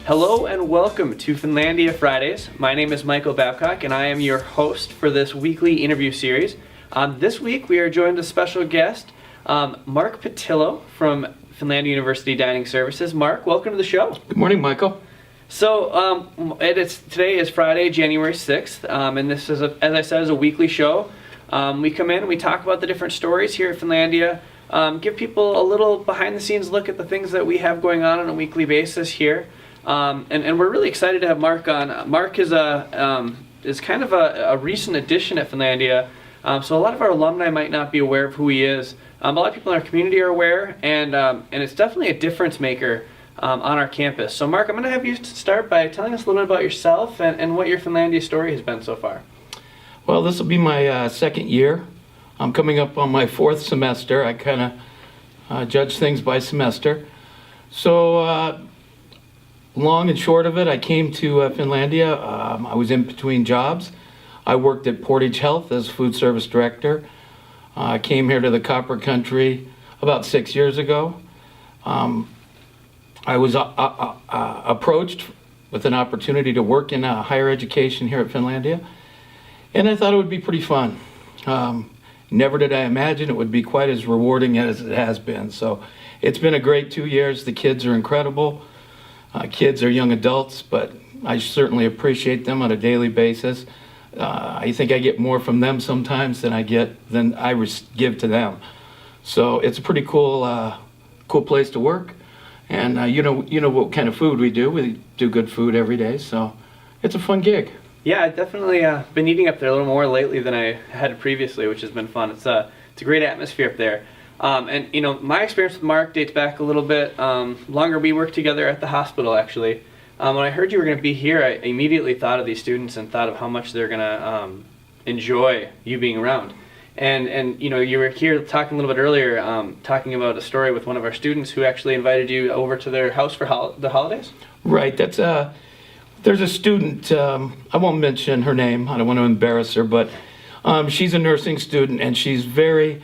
Hello and welcome to Finlandia Fridays. My name is Michael Babcock and I am your host for this weekly interview series. This week we are joined with a special guest, Mark Patillo from Finlandia University Dining Services. Mark, welcome to the show. Good morning, Michael. So today is Friday, January 6th, and this is, as I said, is a weekly show. We come in and we talk about the different stories here at Finlandia, give people a little behind-the-scenes look at the things that we have going on a weekly basis here. And we're really excited to have Mark on. Mark is kind of a recent addition at Finlandia, so a lot of our alumni might not be aware of who he is. A lot of people in our community are aware, and it's definitely a difference maker on our campus. So Mark, I'm going to have you start by telling us a little bit about yourself and what your Finlandia story has been so far. Well, this will be my second year. I'm coming up on my fourth semester. I kind of judge things by semester. So long and short of it, I came to Finlandia. I was in between jobs. I worked at Portage Health as food service director. I came here to the Copper Country about 6 years ago. I was approached with an opportunity to work in higher education here at Finlandia, and I thought it would be pretty fun. Never did I imagine it would be quite as rewarding as it has been. So it's been a great 2 years. The kids are incredible. Kids are young adults, but I certainly appreciate them on a daily basis. I think I get more from them sometimes than I give to them. So it's a pretty cool place to work. And you know what kind of food we do. We do good food every day, so it's a fun gig. Yeah, I've definitely been eating up there a little more lately than I had previously, which has been fun. It's a great atmosphere up there. And you know, my experience with Mark dates back a little bit longer. We worked together at the hospital, actually. When I heard you were going to be here, I immediately thought of these students and thought of how much they're going to enjoy you being around. And you know, you were here talking a little bit earlier, talking about a story with one of our students who actually invited you over to their house for the holidays. Right. That's there's a student. I won't mention her name. I don't want to embarrass her, but she's a nursing student, and she's very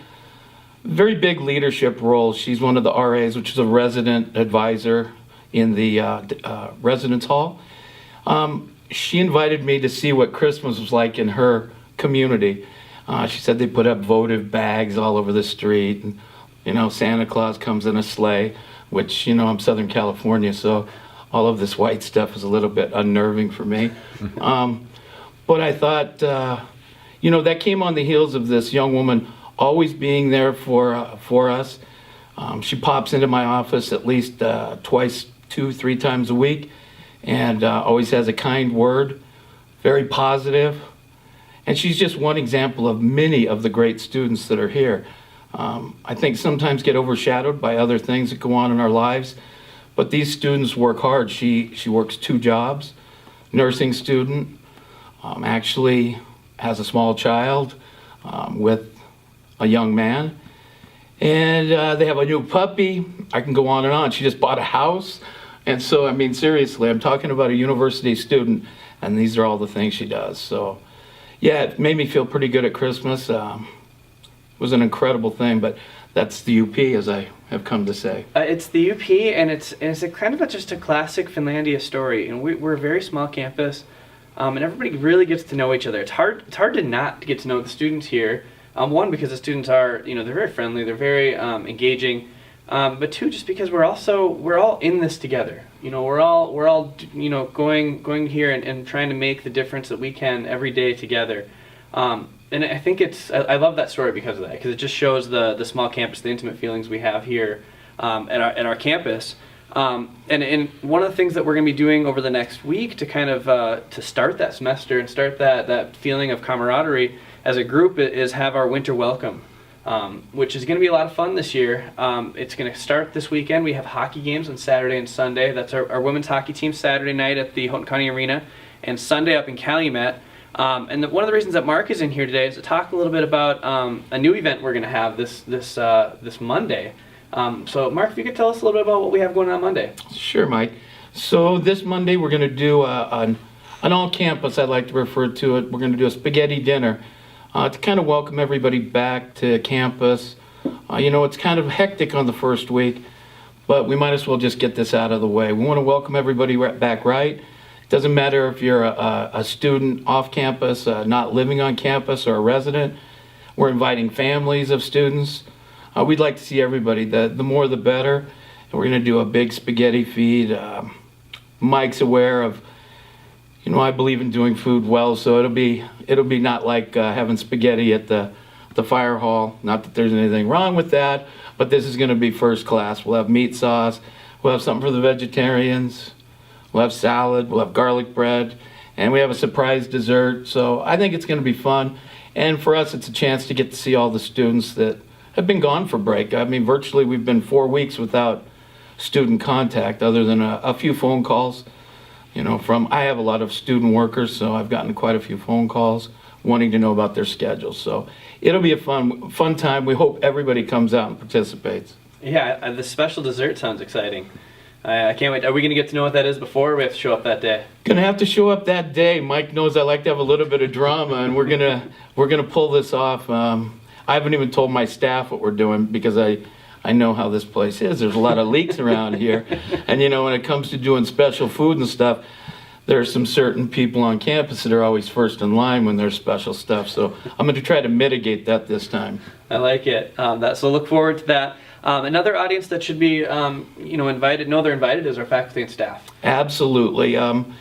big leadership role. She's one of the RAs, which is a resident advisor in the residence hall. She invited me to see what Christmas was like in her community. She said they put up votive bags all over the street, and you know, Santa Claus comes in a sleigh, which, you know, I'm Southern California, so all of this white stuff is a little bit unnerving for me. But I thought, you know, that came on the heels of this young woman always being there for us. She pops into my office at least twice, 2-3 times a week, and always has a kind word, very positive. And she's just one example of many of the great students that are here. I think sometimes get overshadowed by other things that go on in our lives, but these students work hard. She works 2 jobs, nursing student, actually has a small child with a young man, and they have a new puppy. I can go on and on. She just bought a house. And so, I mean, seriously, I'm talking about a university student, and these are all the things she does. So yeah, it made me feel pretty good at Christmas. It was an incredible thing, but that's the UP, as I have come to say. It's the UP, and it's a kind of just a classic Finlandia story. And we're a very small campus, and everybody really gets to know each other. It's hard to not get to know the students here. One, because the students are, you know, they're very friendly, they're very engaging. But 2, just because we're all in this together. You know, we're all you know, going here and trying to make the difference that we can every day together. And I think I love that story because of that, because it just shows the small campus, the intimate feelings we have here at our campus. And one of the things that we're going to be doing over the next week to kind of to start that semester and start that feeling of camaraderie as a group is have our winter welcome. Which is going to be a lot of fun this year. It's going to start this weekend. We have hockey games on Saturday and Sunday. That's our women's hockey team Saturday night at the Houghton County Arena, and Sunday up in Calumet. And one of the reasons that Mark is in here today is to talk a little bit about a new event we're going to have this Monday. So Mark, if you could tell us a little bit about what we have going on Monday. Sure, Mike. So this Monday we're going to do an all-campus, I like to refer to it. We're going to do a spaghetti dinner. To kind of welcome everybody back to campus. You know, it's kind of hectic on the first week, but we might as well just get this out of the way. We want to welcome everybody back right. It doesn't matter if you're a student off campus, not living on campus, or a resident. We're inviting families of students. We'd like to see everybody. The more the better. And we're going to do a big spaghetti feed. Mike's aware of, I believe in doing food well, so it'll be not like having spaghetti at the fire hall. Not that there's anything wrong with that, but this is going to be first class. We'll have meat sauce. We'll have something for the vegetarians. We'll have salad. We'll have garlic bread, and we have a surprise dessert. So I think it's going to be fun, and for us, it's a chance to get to see all the students that have been gone for break. I mean, virtually we've been 4 weeks without student contact, other than a few phone calls. I have a lot of student workers, so I've gotten quite a few phone calls wanting to know about their schedules. So it'll be a fun time. We hope everybody comes out and participates. Yeah, the special dessert sounds exciting. I can't wait. Are we going to get to know what that is before, or we have to show up that day? Gonna have to show up that day. Mike knows I like to have a little bit of drama, and we're gonna pull this off. I haven't even told my staff what we're doing, because I know how this place is. There's a lot of leaks around here. And when it comes to doing special food and stuff, there's some certain people on campus that are always first in line when there's special stuff. So I'm going to try to mitigate that this time. I like it. So look forward to that. Another audience that should be, invited, they're invited, is our faculty and staff. Absolutely. I'm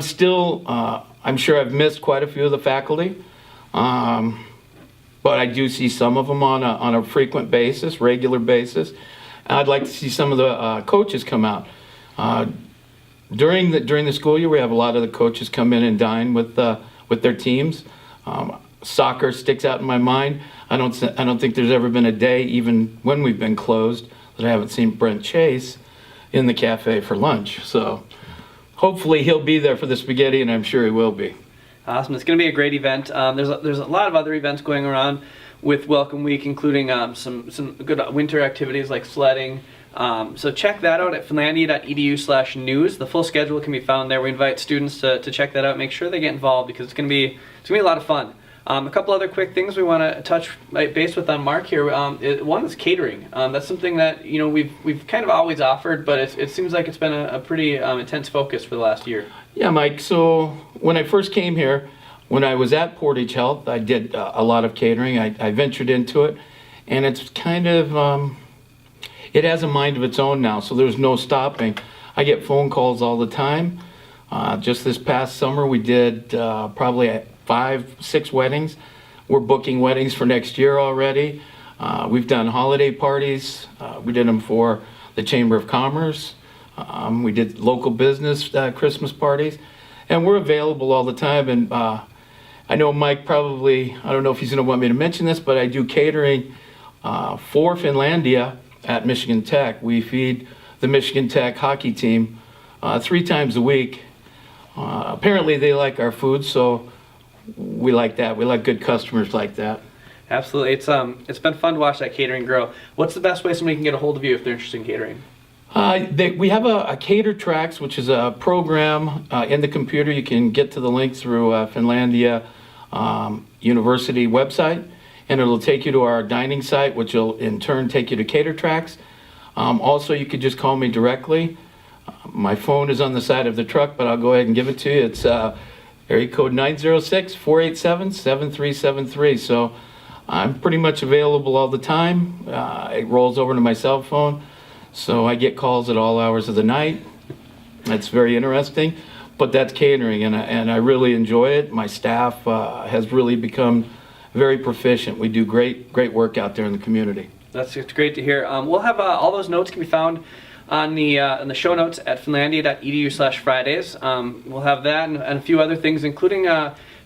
sure I've missed quite a few of the faculty. But I do see some of them on a frequent basis, regular basis. I'd like to see some of the coaches come out. During the school year, we have a lot of the coaches come in and dine with their teams. Soccer sticks out in my mind. I don't think there's ever been a day, even when we've been closed, that I haven't seen Brent Chase in the cafe for lunch. So hopefully he'll be there for the spaghetti, and I'm sure he will be. Awesome. It's going to be a great event. There's a lot of other events going around with Welcome Week, including some good winter activities like sledding. So check that out at finlandia.edu/news. The full schedule can be found there. We invite students to check that out. Make sure they get involved, because it's going to be a lot of fun. A couple other quick things we want to touch base with on Mark here. One is catering. That's something that we've kind of always offered, but it seems like it's been a pretty intense focus for the last year. Yeah, Mike. So when I first came here, when I was at Portage Health, I did a lot of catering. I ventured into it, and it's kind of it has a mind of its own now. So there's no stopping. I get phone calls all the time. Just this past summer, we did probably 5-6 weddings. We're booking weddings for next year already. We've done holiday parties. We did them for the Chamber of Commerce. We did local business Christmas parties, and we're available all the time. And I know Mike probably, I don't know if he's going to want me to mention this, but I do catering for Finlandia at Michigan Tech. We feed the Michigan Tech hockey team 3 times a week. Apparently they like our food, so we like that. We like good customers like that. Absolutely. It's been fun to watch that catering grow. What's the best way somebody can get a hold of you if they're interested in catering? We have a Cater Tracks, which is a program in the computer. You can get to the link through Finlandia University website, and it'll take you to our dining site, which will in turn take you to Cater Tracks. Also, you could just call me directly. My phone is on the side of the truck, but I'll go ahead and give it to you. It's area code 906-487-7373. So I'm pretty much available all the time. It rolls over to my cell phone. So I get calls at all hours of the night. That's very interesting, but that's catering, and I really enjoy it. My staff has really become very proficient. We do great work out there in the community. It's great to hear. We'll have all those notes can be found on the show notes at finlandia.edu/Fridays. We'll have that and a few other things, including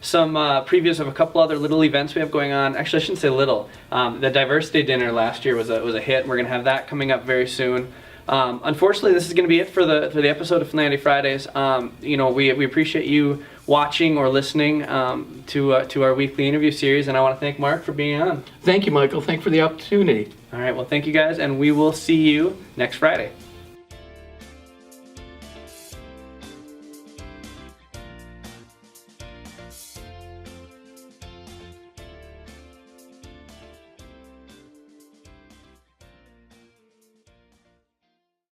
some previews of a couple other little events we have going on. Actually, I shouldn't say little. The diversity dinner last year was a hit. We're going to have that coming up very soon. Unfortunately, this is going to be it for the episode of Finlandia Fridays. We appreciate you watching or listening to our weekly interview series, and I want to thank Mark for being on. Thank you, Michael. Thanks for the opportunity. All right. Well, thank you guys, and we will see you next Friday.